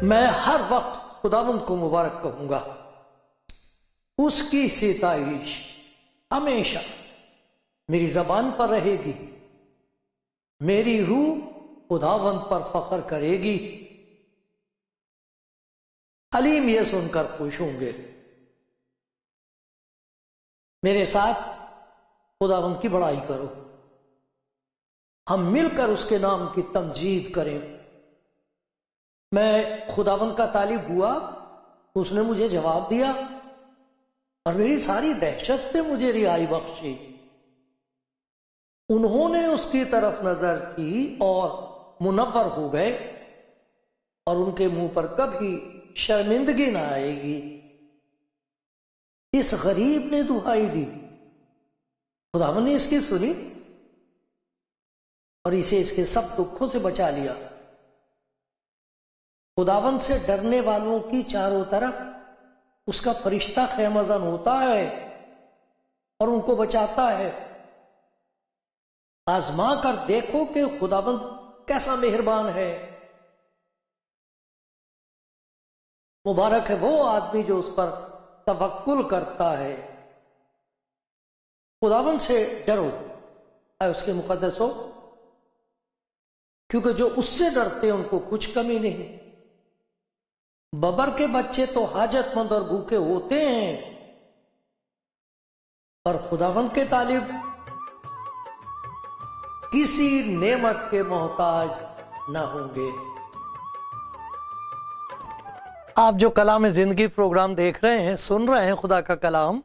मैं हर वक्त खुदावंद को मुबारक कहूंगा। उसकी सिताइश हमेशा मेरी जबान पर रहेगी। मेरी रूह खुदावंद पर फख्र करेगी। हलीम ये सुनकर खुश होंगे। मेरे साथ खुदावंद की बड़ाई करो। हम मिलकर उसके नाम की तमजीद करें। मैं खुदावंद का तालिब हुआ, उसने मुझे जवाब दिया और मेरी सारी दहशत से मुझे रिहाई बख्शी। उन्होंने उसकी तरफ नजर की और मुनव्वर हो गए और उनके मुंह पर कभी शर्मिंदगी ना आएगी। इस गरीब ने दुहाई दी, खुदावंद ने इसकी सुनी और इसे इसके सब दुखों से बचा लिया। खुदावंद से डरने वालों की चारों तरफ उसका फरिश्ता ख़ैमज़न होता है और उनको बचाता है। आजमा कर देखो कि खुदावंद कैसा मेहरबान है। मुबारक है वो आदमी जो उस पर तवक्कुल करता है। खुदावंद से डरो, उसके मुकद्दस हो, क्योंकि जो उससे डरते हैं उनको कुछ कमी नहीं। बबर के बच्चे तो हाजतमंद और भूखे होते हैं, पर खुदावंद के तालिब किसी नेमत के मोहताज ना होंगे। आप जो कलाम जिंदगी प्रोग्राम देख रहे हैं, सुन रहे हैं खुदा का कलाम,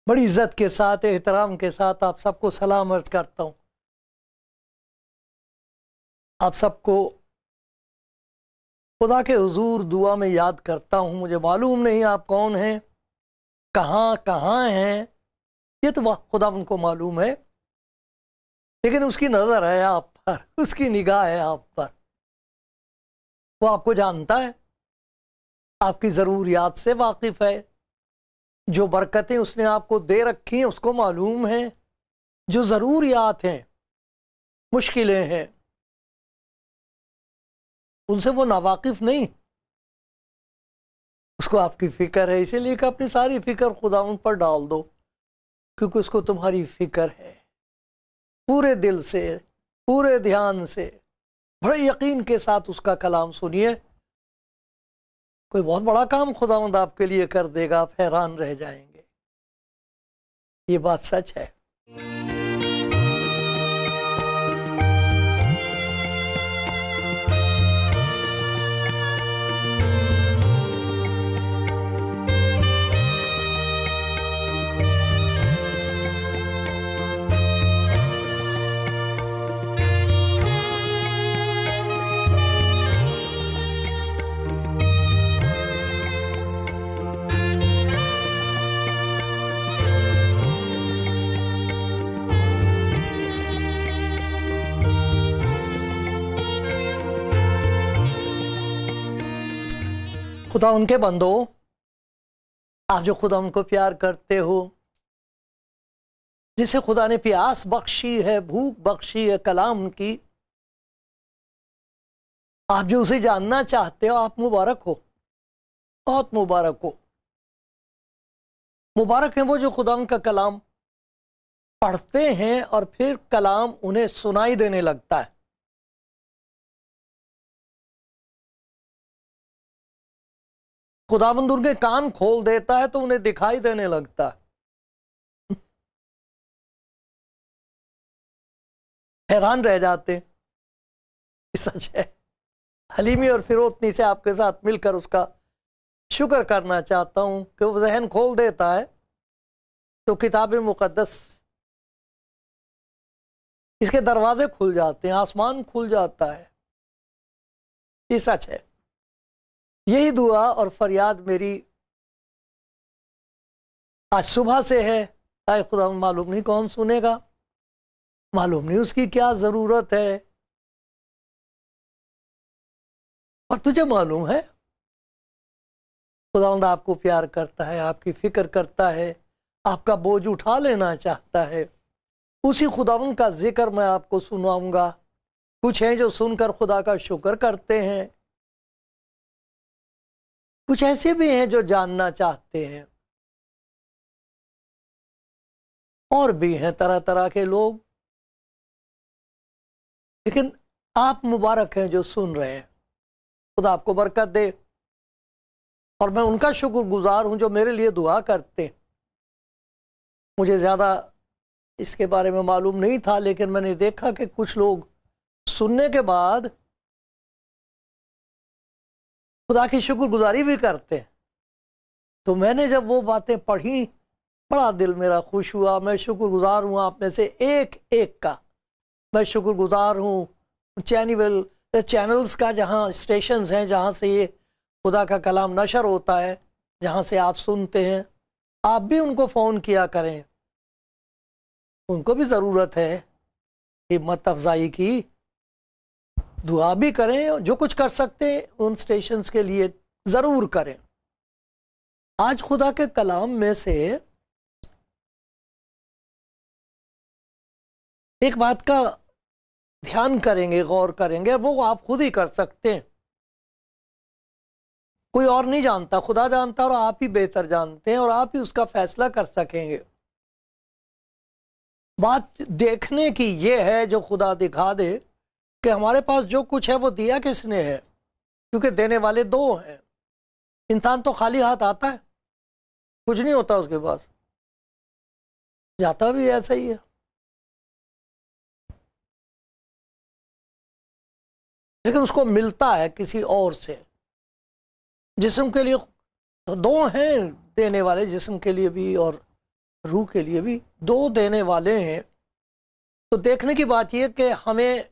बड़ी इज्जत के साथ, एहतराम के साथ आप सबको सलाम अर्ज करता हूं। आप सबको खुदा के हुजूर दुआ में याद करता हूं। मुझे मालूम नहीं आप कौन हैं, कहां हैं, ये तो खुदा उनको मालूम है, लेकिन उसकी नजर है आप पर, उसकी निगाह है आप पर। वो आपको जानता है, आपकी जरूरियात से वाकिफ है। जो बरकतें उसने आपको दे रखी हैं उसको मालूम है। जो जरूरियात हैं, मुश्किलें हैं, उनसे वो नावाकिफ नहीं। उसको आपकी फिक्र है, इसीलिए कि अपनी सारी फिक्र खुदा उन पर डाल दो, क्योंकि उसको तुम्हारी फिक्र है। पूरे दिल से, पूरे ध्यान से, बड़े यकीन के साथ उसका कलाम सुनिए। कोई बहुत बड़ा काम खुदावंद आपके लिए कर देगा, आप हैरान रह जाएंगे। ये बात सच है। खुदा उनके बंदो, आप जो खुदा उनको प्यार करते हो, जिसे खुदा ने प्यास बख्शी है, भूख बख्शी है कलाम की, आप जो उसे जानना चाहते हो, आप मुबारक हो, बहुत मुबारक हो। मुबारक है वो जो खुदा उनका कलाम पढ़ते हैं और फिर कलाम उन्हें सुनाई देने लगता है। खुदावंद उनके कान खोल देता है तो उन्हें दिखाई देने लगता है। हैरान रह जाते हैं। सच है। हलीमी और फिरोतनी से आपके साथ मिलकर उसका शुक्र करना चाहता हूं कि वो जहन खोल देता है तो किताब मुकद्दस, इसके दरवाजे खुल जाते हैं, आसमान खुल जाता है। ये सच है। यही दुआ और फरियाद मेरी आज सुबह से है। आए खुदा, मालूम नहीं कौन सुनेगा, मालूम नहीं उसकी क्या जरूरत है, और तुझे मालूम है खुदावंद आपको प्यार करता है, आपकी फिक्र करता है, आपका बोझ उठा लेना चाहता है। उसी खुदावंद का जिक्र मैं आपको सुनाऊंगा। कुछ हैं जो सुनकर खुदा का शुक्र करते हैं, कुछ ऐसे भी हैं जो जानना चाहते हैं, और भी हैं तरह तरह के लोग। लेकिन आप मुबारक हैं जो सुन रहे हैं। खुदा आपको बरकत दे। और मैं उनका शुक्रगुजार हूं जो मेरे लिए दुआ करते हैं। मुझे ज़्यादा इसके बारे में मालूम नहीं था, लेकिन मैंने देखा कि कुछ लोग सुनने के बाद खुदा की शुक्रगुजारी भी करते हैं। तो मैंने जब वो बातें पढ़ी, बड़ा दिल मेरा खुश हुआ। मैं शुक्रगुजार हूँ आप में से एक एक का। मैं शुक्रगुजार हूँ चैनल्स का, जहाँ स्टेशंस हैं जहाँ से ये खुदा का कलाम नशर होता है, जहाँ से आप सुनते हैं। आप भी उनको फ़ोन किया करें, उनको भी ज़रूरत है हिम्मत अफजाई की। दुआ भी करें, जो कुछ कर सकते हैं उन स्टेशंस के लिए ज़रूर करें। आज खुदा के कलाम में से एक बात का ध्यान करेंगे, गौर करेंगे, वो आप खुद ही कर सकते हैं। कोई और नहीं जानता, खुदा जानता, और आप ही बेहतर जानते हैं, और आप ही उसका फैसला कर सकेंगे। बात देखने की ये है जो खुदा दिखा दे कि हमारे पास जो कुछ है वो दिया किसने है, क्योंकि देने वाले दो हैं। इंसान तो खाली हाथ आता है, कुछ नहीं होता उसके पास, जाता भी ऐसा ही है। लेकिन उसको मिलता है किसी और से। जिस्म के लिए तो दो हैं देने वाले, जिस्म के लिए भी और रूह के लिए भी दो देने वाले हैं। तो देखने की बात यह कि हमें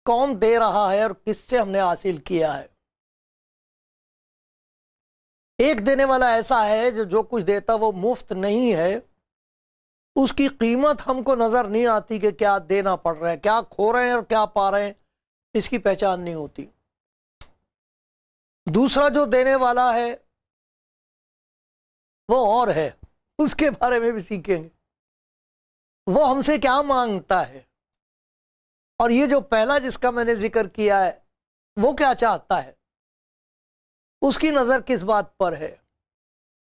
कौन दे रहा है और किससे हमने हासिल किया है। एक देने वाला ऐसा है जो जो कुछ देता वो मुफ्त नहीं है, उसकी कीमत हमको नजर नहीं आती कि क्या देना पड़ रहा है, क्या खो रहे हैं और क्या पा रहे हैं, इसकी पहचान नहीं होती। दूसरा जो देने वाला है वो और है, उसके बारे में भी सीखेंगे। वो हमसे क्या मांगता है, और ये जो पहला जिसका मैंने जिक्र किया है वो क्या चाहता है, उसकी नजर किस बात पर है।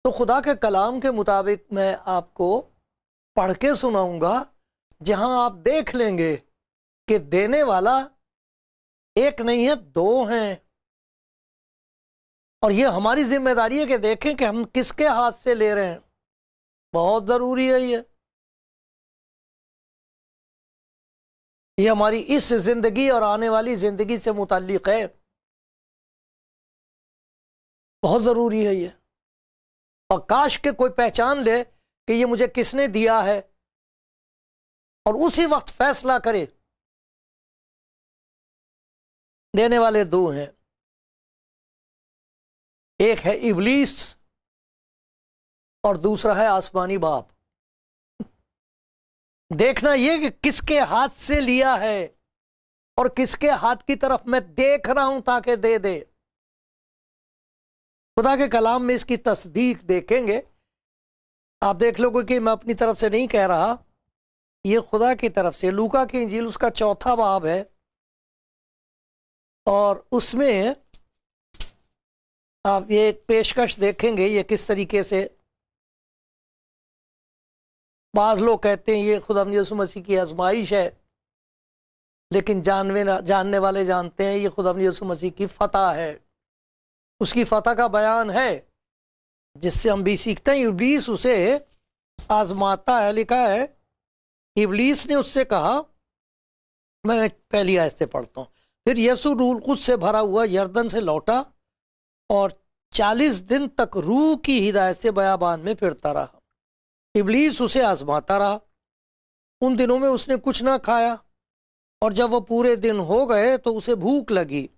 तो खुदा के कलाम के मुताबिक मैं आपको पढ़ के सुनाऊंगा, जहां आप देख लेंगे कि देने वाला एक नहीं है, दो हैं। और ये हमारी जिम्मेदारी है कि देखें कि हम किसके हाथ से ले रहे हैं। बहुत जरूरी है ये हमारी इस जिंदगी और आने वाली जिंदगी से मुताल्लिक है। बहुत जरूरी है ये। और काश के कोई पहचान ले कि ये मुझे किसने दिया है, और उसी वक्त फैसला करे। देने वाले दो हैं, एक है इब्लीस और दूसरा है आसमानी बाप। देखना यह कि किसके हाथ से लिया है और किसके हाथ की तरफ मैं देख रहा हूं ताकि दे दे। खुदा के कलाम में इसकी तस्दीक देखेंगे। आप देख लोगे कि मैं अपनी तरफ से नहीं कह रहा, ये खुदा की तरफ से। लूका की इंजील उसका 4था बाब है, और उसमें आप ये पेशकश देखेंगे ये किस तरीके से। बाज लोग कहते हैं ये खुदा यीशु मसीह की आजमाइश है, लेकिन जानने वाले जानते हैं ये खुदा यीशु मसीह की फतह है। उसकी फतह का बयान है, जिससे हम भी सीखते हैं। इब्लीस उसे आजमाता है। लिखा है इब्लीस ने उससे कहा, मैं पहली आयत से पढ़ता हूँ। फिर यीशु रूह कुछ से भरा हुआ यरदन से लौटा और 40 दिन तक रूह की हिदायत से बयाबान में फिरता रहा। इब्लीस उसे आजमाता रहा। उन दिनों में उसने कुछ ना खाया, और जब वो पूरे दिन हो गए तो उसे भूख लगी।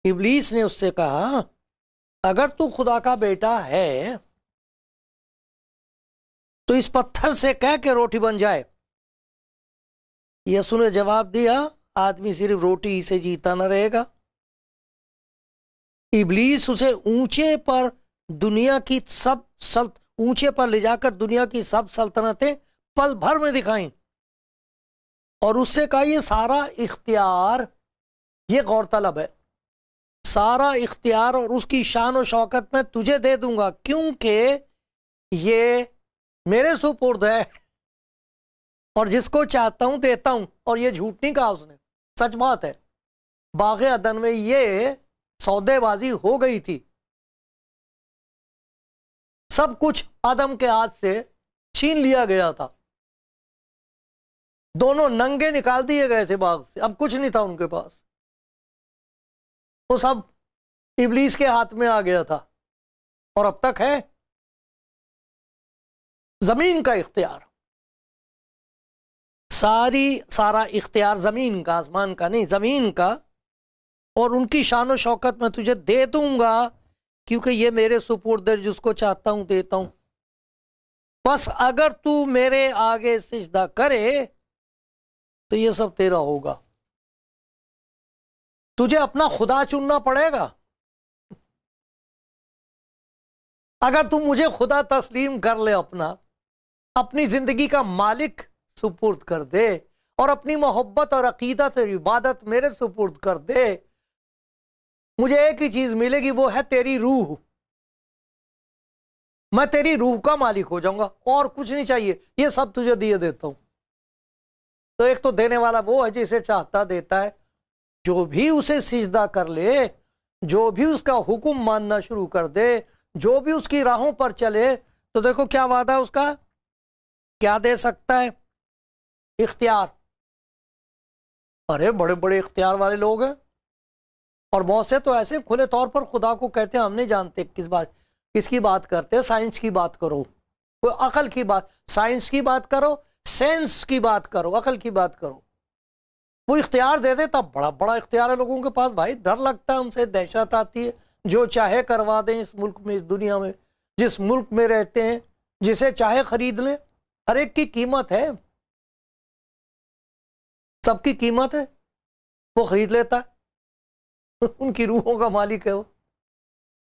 इब्लीस ने उससे कहा अगर तू खुदा का बेटा है तो इस पत्थर से कह के रोटी बन जाए। यीशु ने जवाब दिया आदमी सिर्फ रोटी ही से जीता न रहेगा। इब्लीस उसे ऊंचे पर ऊंचे पर ले जाकर दुनिया की सब सल्तनतें पल भर में दिखाई और उससे कहा ये सारा इख्तियार, ये गौरतलब है, सारा इख्तियार और उसकी शान और शौकत मैं तुझे दे दूंगा क्योंकि ये मेरे सुपुर्द है और जिसको चाहता हूं देता हूं। और ये झूठ नहीं कहा उसने, सच बात है। बाग़े अदन में ये सौदेबाजी हो गई थी, सब कुछ आदम के हाथ से छीन लिया गया था, दोनों नंगे निकाल दिए गए थे बाग से, अब कुछ नहीं था उनके पास, वो सब इब्लीस के हाथ में आ गया था। और अब तक है जमीन का इख्तियार, सारा इख्तियार जमीन का, आसमान का नहीं, जमीन का। और उनकी शान और शौकत मैं तुझे दे दूंगा क्योंकि ये मेरे सुपुर्द है, जिसको चाहता हूं देता हूं। बस अगर तू मेरे आगे सिजदा करे तो ये सब तेरा होगा। तुझे अपना खुदा चुनना पड़ेगा। अगर तू मुझे खुदा तस्लीम कर ले, अपनी जिंदगी का मालिक सुपुर्द कर दे और अपनी मोहब्बत और अकीदत और इबादत मेरे सुपुर्द कर दे, मुझे एक ही चीज मिलेगी, वो है तेरी रूह। मैं तेरी रूह का मालिक हो जाऊंगा और कुछ नहीं चाहिए, ये सब तुझे दिए देता हूं। तो एक तो देने वाला वो है जिसे चाहता देता है। जो भी उसे सिजदा कर ले, जो भी उसका हुक्म मानना शुरू कर दे, जो भी उसकी राहों पर चले, तो देखो क्या वादा है उसका, क्या दे सकता है, इख्तियार। अरे बड़े बड़े इख्तियार वाले लोग हैं, और बहुत से तो ऐसे खुले तौर पर खुदा को कहते हैं हम नहीं जानते किसकी बात करते हैं। साइंस की बात करो, कोई अकल की बात, साइंस की बात करो, सेंस की बात करो, अकल की बात करो, वो इख्तियार दे दे। तब बड़ा बड़ा इख्तियार है लोगों के पास, भाई डर लगता है उनसे, दहशत आती है। जो चाहे करवा दें इस मुल्क में, इस दुनिया में, जिस मुल्क में रहते हैं, जिसे चाहे खरीद लें। हर एक की कीमत है, सबकी कीमत है, वो खरीद लेता है। उनकी रूहों का मालिक है वो।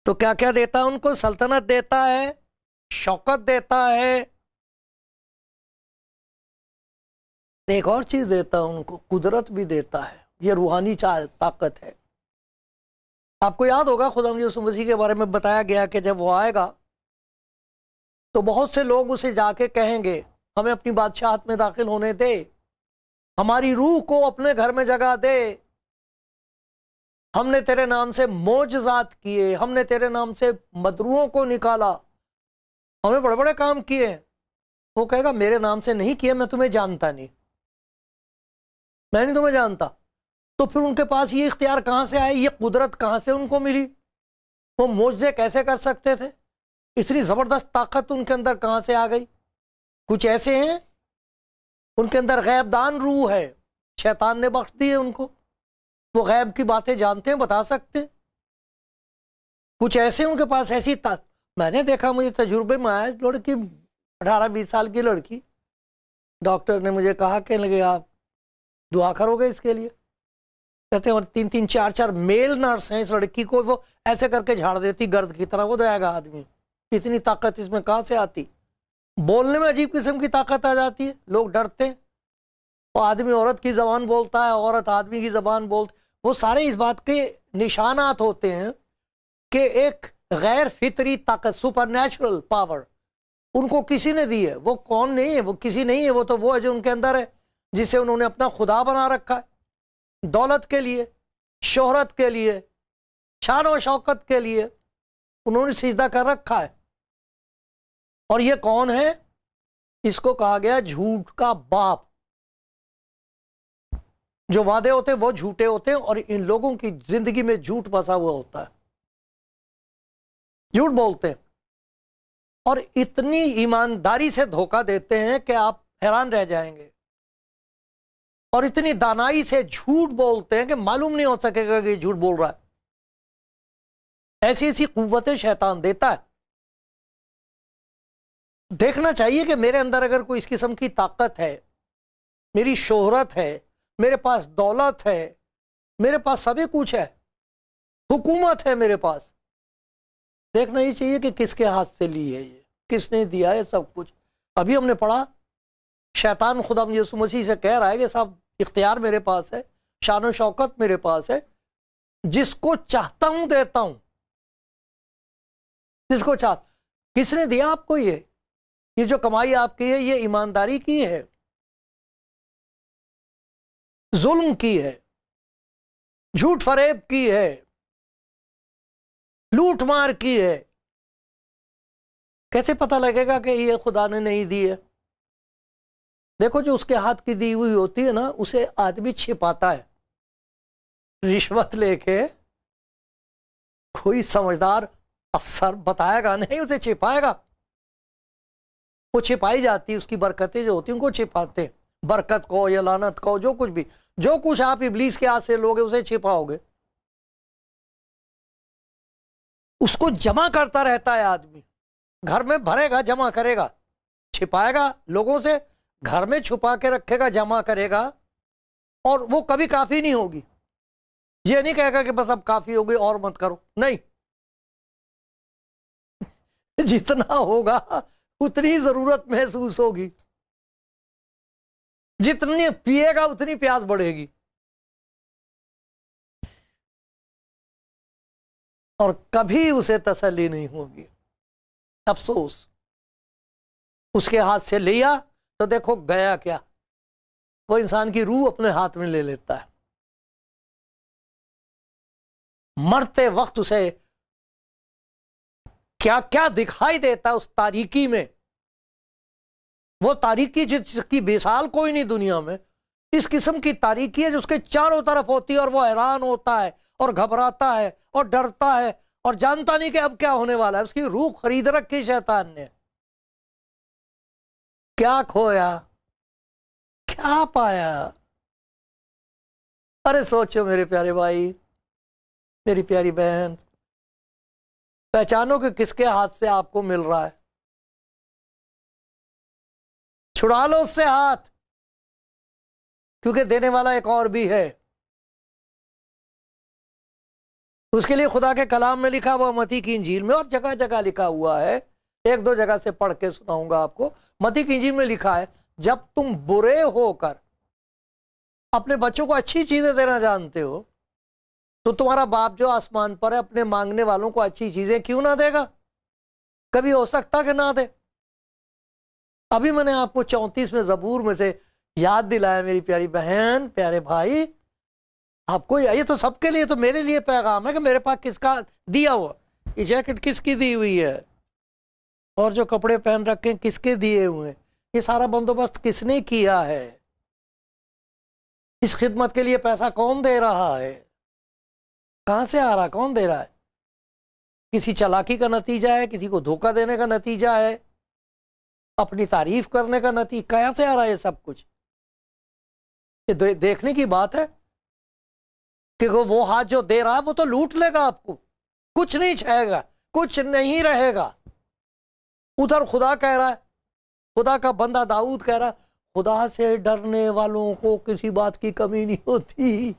तो क्या क्या देता है उनको, सल्तनत देता है, शौकत देता है, एक और चीज देता है उनको, कुदरत भी देता है। ये रूहानी ताकत है। आपको याद होगा खुदा यीशु मसीह के बारे में बताया गया कि जब वो आएगा तो बहुत से लोग उसे जाके कहेंगे हमें अपनी बादशाहत में दाखिल होने दे, हमारी रूह को अपने घर में जगह दे, हमने तेरे नाम से मोजज़ात किए, हमने तेरे नाम से मदरूओं को निकाला, हमने बड़े बड़े काम किए। वो कहेगा मेरे नाम से नहीं किए, मैं तुम्हें जानता नहीं, मैं नहीं तुम्हें जानता। तो फिर उनके पास ये इख्तियार कहां से आए, ये कुदरत कहां से उनको मिली, वो मोजज़े कैसे कर सकते थे, इतनी जबरदस्त ताकत उनके अंदर कहां से आ गई। कुछ ऐसे हैं उनके अंदर गैबदान रूह है, शैतान ने बख्श दी है उनको, वो गैब की बातें जानते हैं, बता सकते हैं। कुछ ऐसे उनके पास ऐसी मैंने देखा, मुझे तजुर्बे में आया, लड़की 18-20 साल की लड़की, डॉक्टर ने मुझे कहा कि लगे आप दुआ करोगे इसके लिए, कहते हैं और 3-3 4-4 मेल नर्स हैं, इस लड़की को वो ऐसे करके झाड़ देती गर्द की तरह, वो जाएगा आदमी। इतनी ताकत इसमें कहां से आती, बोलने में अजीब किस्म की ताकत आ जाती है, लोग डरते हैं। और आदमी औरत की जबान बोलता है, औरत आदमी की जबान बोलती, वो सारे इस बात के निशानात होते हैं कि एक गैर फितरी ताकत, सुपर नेचुरल पावर उनको किसी ने दी है। वो कौन नहीं है, वो किसी नहीं है, वो तो वो है जो उनके अंदर है, जिसे उन्होंने अपना खुदा बना रखा है। दौलत के लिए, शोहरत के लिए, शान और शौकत के लिए उन्होंने सिजदा कर रखा है। और ये कौन है, इसको कहा गया झूठ का बाप। जो वादे होते हैं वो झूठे होते हैं, और इन लोगों की जिंदगी में झूठ बसा हुआ होता है, झूठ बोलते हैं और इतनी ईमानदारी से धोखा देते हैं कि आप हैरान रह जाएंगे। और इतनी दानाई से झूठ बोलते हैं कि मालूम नहीं हो सकेगा कि झूठ बोल रहा है। ऐसी ऐसी कुव्वतें शैतान देता है। देखना चाहिए कि मेरे अंदर अगर कोई इस किस्म की ताकत है, मेरी शोहरत है, मेरे पास दौलत है, मेरे पास सभी कुछ है, हुकूमत है मेरे पास, देखना ही चाहिए कि किसके हाथ से ली है, ये किसने दिया है सब कुछ। अभी हमने पढ़ा शैतान खुदा यीशु मसीह से कह रहा है कि साहब इख्तियार मेरे पास है, शान और शौकत मेरे पास है, जिसको चाहता हूं देता हूं, जिसको चाहता। किसने दिया आपको ये जो कमाई आपकी है, ये ईमानदारी की है, जुल्म की है, झूठ फरेब की है, लूट मार की है? कैसे पता लगेगा कि ये खुदा ने नहीं दी है? देखो, जो उसके हाथ की दी हुई होती है ना, उसे आदमी छिपाता है। रिश्वत लेके कोई समझदार अफसर बताएगा नहीं, उसे छिपाएगा। वो छिपाई जाती है, उसकी बरकतें जो होती हैं उनको छिपाते हैं। बरकत को या लानत को, जो कुछ भी, जो कुछ आप इब्लीस के हाथ से लोगे उसे छिपाओगे। उसको जमा करता रहता है आदमी, घर में भरेगा, जमा करेगा, छिपाएगा लोगों से, घर में छुपा के रखेगा, जमा करेगा, और वो कभी काफी नहीं होगी। ये नहीं कहेगा कि बस अब काफी हो गई और मत करो, नहीं। जितना होगा उतनी जरूरत महसूस होगी, जितनी पिएगा उतनी प्यास बढ़ेगी। और कभी उसे तसल्ली नहीं होगी। अफसोस, उसके हाथ से लिया तो देखो गया क्या, वो इंसान की रूह अपने हाथ में ले लेता है। मरते वक्त उसे क्या क्या दिखाई देता है उस तारीकी में। वो तारीकी जिसकी बेसाल कोई नहीं दुनिया में, इस किस्म की तारीकी है जो उसके चारों तरफ होती है, और वो हैरान होता है और घबराता है और डरता है और जानता नहीं कि अब क्या होने वाला है। उसकी रूह खरीद रखी शैतान ने। क्या खोया, क्या पाया? अरे सोचो मेरे प्यारे भाई, मेरी प्यारी बहन, पहचानो कि किसके हाथ से आपको मिल रहा है। छुड़ा लो उससे हाथ, क्योंकि देने वाला एक और भी है। उसके लिए खुदा के कलाम में लिखा हुआ, मत्ती की इंजील में और जगह जगह लिखा हुआ है। एक दो जगह से पढ़ के सुनाऊंगा आपको। मत्ती की इंजील में लिखा है, जब तुम बुरे होकर अपने बच्चों को अच्छी चीजें देना जानते हो, तो तुम्हारा बाप जो आसमान पर है अपने मांगने वालों को अच्छी चीजें क्यों ना देगा? कभी हो सकता कि ना दे? अभी मैंने आपको 34वें ज़बूर में से याद दिलाया मेरी प्यारी बहन, प्यारे भाई। आपको ये तो सबके लिए, तो मेरे लिए पैगाम है कि मेरे पास किसका दिया हुआ, ये जैकेट किसकी दी हुई है, और जो कपड़े पहन रखे हैं किसके दिए हुए हैं, ये सारा बंदोबस्त किसने किया है, इस खिदमत के लिए पैसा कौन दे रहा है, कहां से आ रहा, कौन दे रहा है? किसी चालाकी का नतीजा है, किसी को धोखा देने का नतीजा है, अपनी तारीफ करने का नतीजा, कहां से आ रहा है ये सब कुछ? ये देखने की बात है कि वो हाथ जो दे रहा है वो तो लूट लेगा आपको, कुछ नहीं छाएगा, कुछ नहीं रहेगा। उधर खुदा कह रहा है, खुदा का बंदा दाऊद कह रहा है, खुदा से डरने वालों को किसी बात की कमी नहीं होती,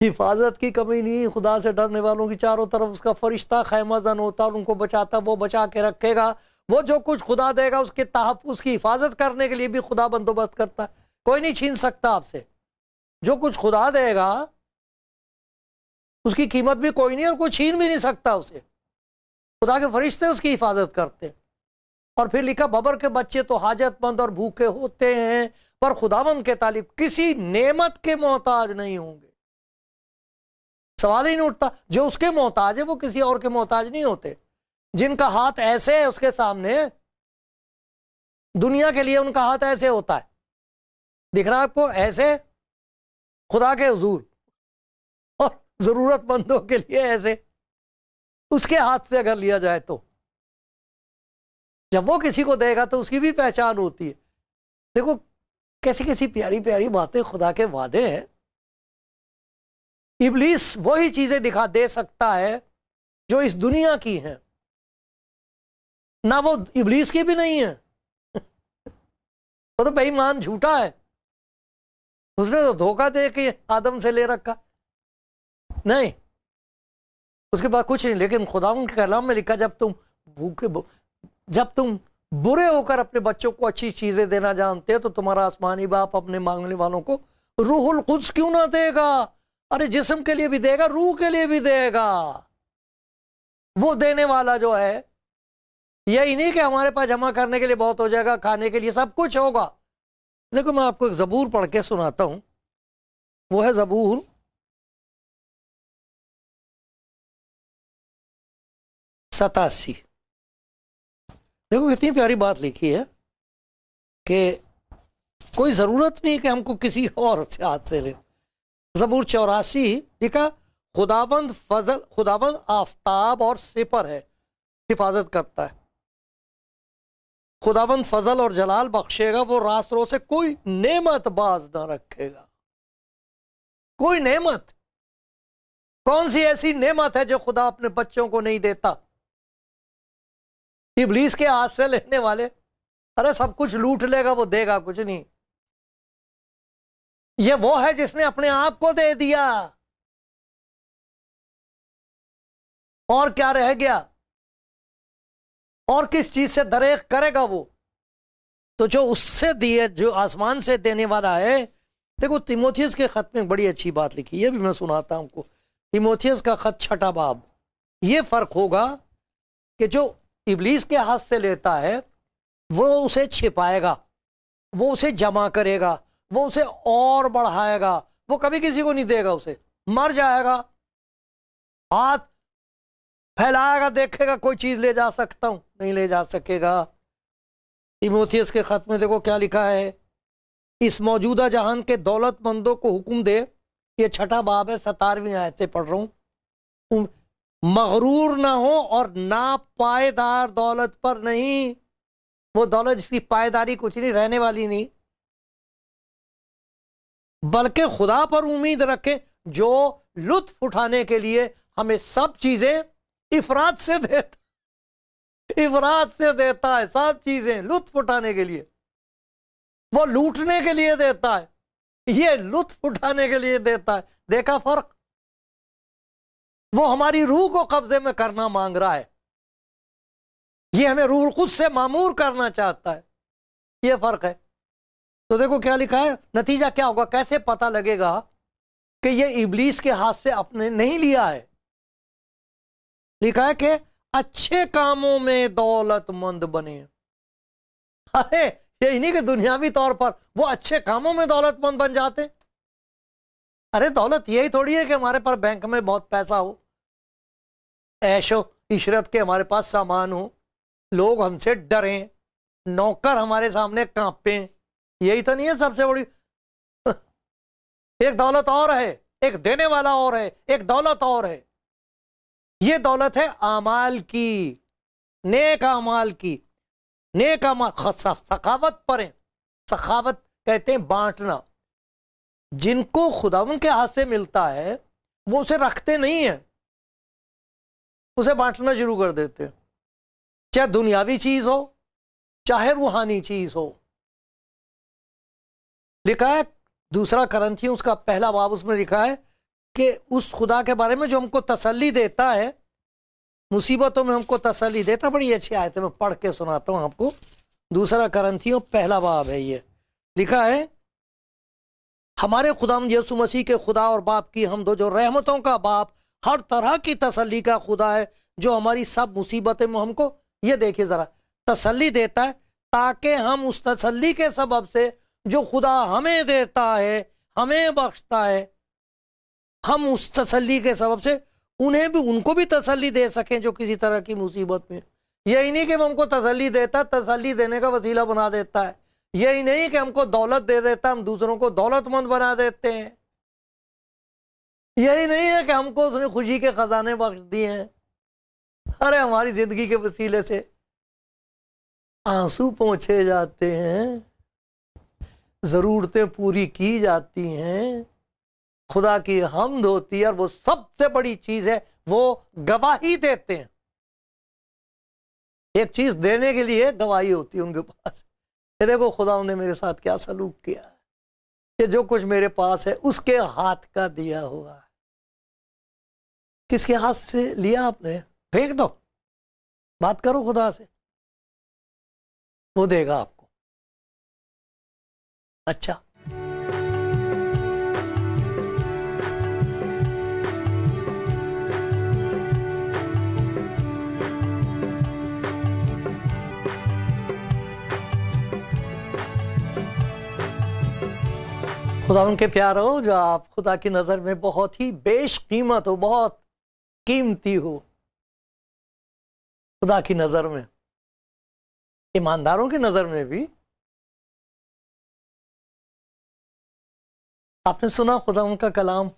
हिफाजत की कमी नहीं। खुदा से डरने वालों की चारों तरफ उसका फरिश्ता खैमजन होता और उनको बचाता, वो बचा के रखेगा। वो जो कुछ खुदा देगा उसके तहफ़्फ़ुज़ की हिफाजत करने के लिए भी खुदा बंदोबस्त करता है। कोई नहीं छीन सकता आपसे। जो कुछ खुदा देगा उसकी कीमत भी कोई नहीं और कोई छीन भी नहीं सकता उसे। खुदा के फरिश्ते उसकी हिफाजत करते हैं। और फिर लिखा, बबर के बच्चे तो हाजतमंद और भूखे होते हैं, पर खुदावंद के तालिब किसी नेमत के मोहताज नहीं होंगे। सवाल ही नहीं उठता, जो उसके मोहताज है वो किसी और के मोहताज नहीं होते। जिनका हाथ ऐसे है उसके सामने, दुनिया के लिए उनका हाथ ऐसे होता है, दिख रहा है आपको, ऐसे खुदा के हुजूर, और जरूरतमंदों के लिए ऐसे। उसके हाथ से अगर लिया जाए तो जब वो किसी को देगा तो उसकी भी पहचान होती है। देखो कैसी कैसी प्यारी प्यारी बातें, खुदा के वादे हैं। इब्लीस वही चीजें दिखा दे सकता है जो इस दुनिया की हैं, ना वो इब्लीस की भी नहीं है। वो तो बेईमान झूठा है, उसने तो धोखा दे के आदम से ले रखा। नहीं, उसके बाद कुछ नहीं। लेकिन खुदा के कलाम में लिखा, जब तुम बुरे होकर अपने बच्चों को अच्छी चीजें देना जानते हो, तो तुम्हारा आसमानी बाप अपने मांगने वालों को रूहुल कुद्स क्यों ना देगा। अरे जिस्म के लिए भी देगा, रूह के लिए भी देगा। वो देने वाला जो है, यही नहीं कि हमारे पास जमा करने के लिए बहुत हो जाएगा, खाने के लिए सब कुछ होगा। देखो मैं आपको एक जबूर पढ़ के सुनाता हूं। वो है जबूर 87। देखो कितनी प्यारी बात लिखी है कि कोई जरूरत नहीं कि हमको किसी और से हाथ से ले। जबूर 84 लिखा, खुदावंद आफताब और सिपर है, हिफाजत करता है। खुदावंद फजल और जलाल बख्शेगा, वो रास्तों से कोई नेमत बाज ना रखेगा। कोई नेमत, कौन सी ऐसी नेमत है जो खुदा अपने बच्चों को नहीं देता। इब्लीस के हाथ से लेने वाले, अरे सब कुछ लूट लेगा, वो देगा कुछ नहीं। ये वो है जिसने अपने आप को दे दिया, और क्या रह गया, और किस चीज से दरेख करेगा वो। तो जो उससे दिए, जो आसमान से देने वाला है। देखो तीमोथियस के खत में बड़ी अच्छी बात लिखी, ये भी मैं सुनाता हूं आपको। तीमोथियस का खत 6 बाब। ये फर्क होगा कि जो इब्लीस के हाथ से लेता है, वो उसे छिपाएगा, वो उसे जमा करेगा, वो उसे और बढ़ाएगा। वो कभी किसी को नहीं देगा, उसे मर जाएगा, हाथ फैलाएगा, देखेगा कोई चीज ले जा सकता हूं, नहीं ले जा सकेगा। तीमोथियस के खत में देखो क्या लिखा है, इस मौजूदा जहान के दौलतमंदों को हुक्म दे। ये 6 बाब है, 17वीं आयत से पढ़ रहा हूं। मगरूर ना हो और ना पायदार दौलत पर नहीं। वो दौलत जिसकी पायदारी कुछ नहीं, रहने वाली नहीं, बल्कि खुदा पर उम्मीद रखें, जो लुत्फ उठाने के लिए हमें सब चीजें इफरात से देता, इफरात से देता है। सब चीजें लुत्फ उठाने के लिए, वो लूटने के लिए देता है, ये लुत्फ उठाने के लिए देता है। देखा फर्क, वो हमारी रूह को कब्जे में करना मांग रहा है, ये हमें रूह खुद से मामूर करना चाहता है। ये फर्क है। तो देखो क्या लिखा है, नतीजा क्या होगा, कैसे पता लगेगा कि ये इब्लीस के हाथ से आपने नहीं लिया है। लिखा है कि अच्छे कामों में दौलतमंद बने। अरे यही नहीं कि दुनियावी तौर पर वो अच्छे कामों में दौलतमंद बन जाते। अरे दौलत यही थोड़ी है कि हमारे पास बैंक में बहुत पैसा हो, ऐशो इशरत के हमारे पास सामान हो, लोग हमसे डरें, नौकर हमारे सामने कांपे। यही तो नहीं है सबसे बड़ी। एक दौलत और है, एक देने वाला और है, एक दौलत और है। ये दौलत है आमाल की, नेक आमाल की। नेक आमाल सखावत पर है। सखावत कहते हैं बांटना। जिनको खुदावन के हाथ से मिलता है वो उसे रखते नहीं है, उसे बांटना शुरू कर देते हैं, चाहे दुनियावी चीज हो चाहे रूहानी चीज हो। लिखा है 2 करंथियों उसका 1 बाब, उसमें लिखा है कि उस खुदा के बारे में जो हमको तसल्ली देता है, मुसीबतों में हमको तसल्ली देता। बड़ी अच्छी आयत है, मैं पढ़ के सुनाता हूं आपको। 2 करंथियों 1 बाब है। ये लिखा है, हमारे खुदा यीशु मसीह के खुदा और बाप की हम दो, जो रहमतों का बाप, हर तरह की तसल्ली का खुदा है, जो हमारी सब मुसीबतें में हमको, ये देखिए जरा, तसल्ली देता है, ताकि हम उस तसल्ली के सबब से जो खुदा हमें देता है, हमें बख्शता है, हम उस तसल्ली के सबब से उन्हें भी, उनको भी तसल्ली दे सकें जो किसी तरह की मुसीबत में। यही नहीं कि हमको तसल्ली देता, तसल्ली देने का वसीला बना देता है। यही नहीं कि हमको दौलत दे देता, हम दूसरों को दौलतमंद बना देते हैं। यही नहीं है कि हमको उसने खुशी के खजाने बख्श दिए हैं। अरे हमारी जिंदगी के वसीले से आंसू पोंछे जाते हैं, जरूरतें पूरी की जाती हैं, खुदा की हमद होती है, और वो सबसे बड़ी चीज है वो गवाही देते हैं। एक चीज देने के लिए गवाही होती है उनके पास, ये देखो खुदा ने मेरे साथ क्या सलूक किया है, ये जो कुछ मेरे पास है उसके हाथ का दिया हुआ है। किसके हाथ से लिया आपने? फेंक दो, बात करो खुदा से, वो देगा आपको। अच्छा, खुदा उनके प्यार हो, जो आप खुदा की नजर में बहुत ही बेशकीमत हो, बहुत कीमती हो खुदा की नजर में, ईमानदारों की नजर में भी। आपने सुना खुदा उनका कलाम,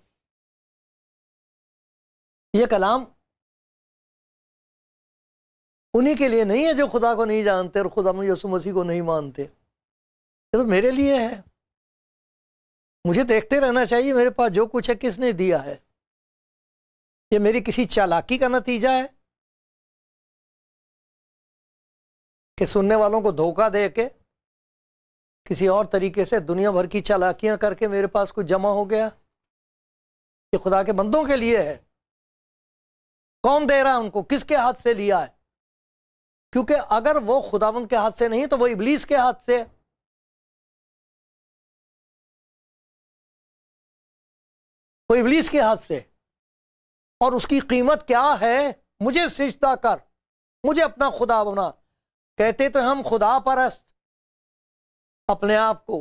ये कलाम उन्हीं के लिए नहीं है जो खुदा को नहीं जानते और खुदा यीशु मसीह को नहीं मानते, ये तो मेरे लिए है। मुझे देखते रहना चाहिए मेरे पास जो कुछ है किसने दिया है। ये मेरी किसी चालाकी का नतीजा है कि सुनने वालों को धोखा दे के किसी और तरीके से दुनिया भर की चालाकियां करके मेरे पास कुछ जमा हो गया? ये खुदा के बंदों के लिए है। कौन दे रहा है उनको? किसके हाथ से लिया है? क्योंकि अगर वो खुदावंद के हाथ से नहीं तो वो इब्लीस के हाथ से, वो इब्लीस के हाथ से। और उसकी कीमत क्या है? मुझे सिजदा कर, मुझे अपना खुदा बना। कहते तो हम खुदा परस्त अपने आप को,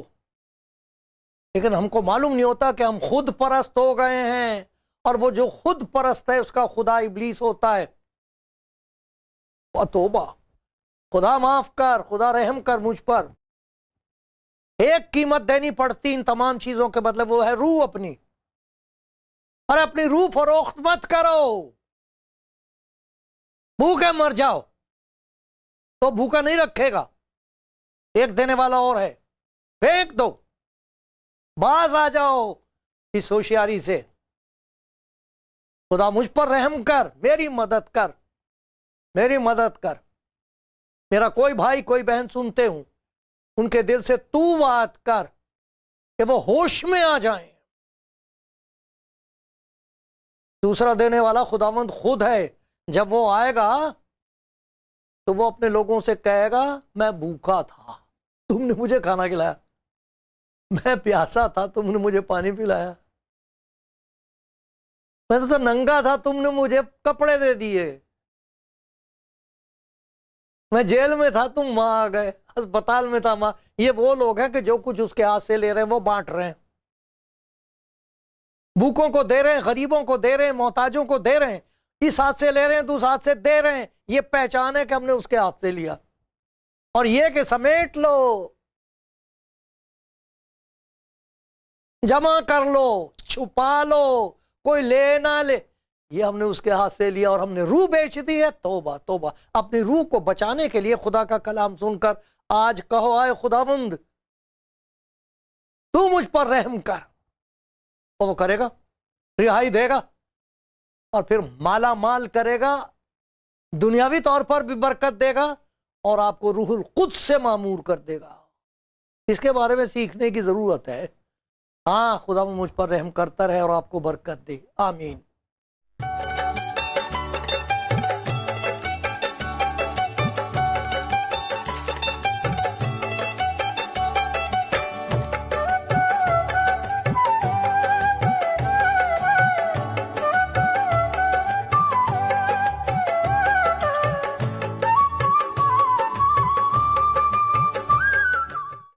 लेकिन हमको मालूम नहीं होता कि हम खुद परस्त हो गए हैं, और वो जो खुद परस्त है उसका खुदा इब्लीस होता है। तौबा, खुदा माफ कर, खुदा रहम कर मुझ पर। एक कीमत देनी पड़ती इन तमाम चीजों के बदले, वो है रूह अपनी। अरे अपनी रूह फरोख्त मत करो, भूखे मर जाओ तो भूखा नहीं रखेगा, एक देने वाला और है, फेंक दो, बाज आ जाओ इस होशियारी से। खुदा मुझ पर रहम कर, मेरी मदद कर, मेरी मदद कर। मेरा कोई भाई कोई बहन सुनते हूं, उनके दिल से तू बात कर कि वो होश में आ जाएं। दूसरा देने वाला खुदावंद खुद है। जब वो आएगा तो वो अपने लोगों से कहेगा, मैं भूखा था, तुमने मुझे खाना खिलाया, मैं प्यासा था, तुमने मुझे पानी पिलाया, मैं तो नंगा था, तुमने मुझे कपड़े दे दिए, मैं जेल में था, तुम वहां आ गए, अस्पताल में था वहां। ये वो लोग हैं कि जो कुछ उसके हाथ से ले रहे हैं वो बांट रहे हैं, भूखों को दे रहे हैं, गरीबों को दे रहे हैं, मोहताजों को दे रहे हैं, इस हाथ से ले रहे हैं, दूसरे हाथ से दे रहे हैं। ये पहचान है कि हमने उसके हाथ से लिया, और ये कि समेट लो, जमा कर लो, छुपा लो, कोई ले ना ले, ये हमने उसके हाथ से लिया और हमने रूह बेच दी है। तौबा तौबा। अपनी रूह को बचाने के लिए खुदा का कलाम सुनकर आज कहो, आए खुदावंद तू मुझ पर रहम कर, और वो करेगा, रिहाई देगा, और फिर माला माल करेगा, दुनियावी तौर पर भी बरकत देगा, और आपको रूहुल कुद्स से मामूर कर देगा। इसके बारे में सीखने की जरूरत है। हाँ, खुदा मुझ पर रहम करता रहे और आपको बरकत दे। आमीन।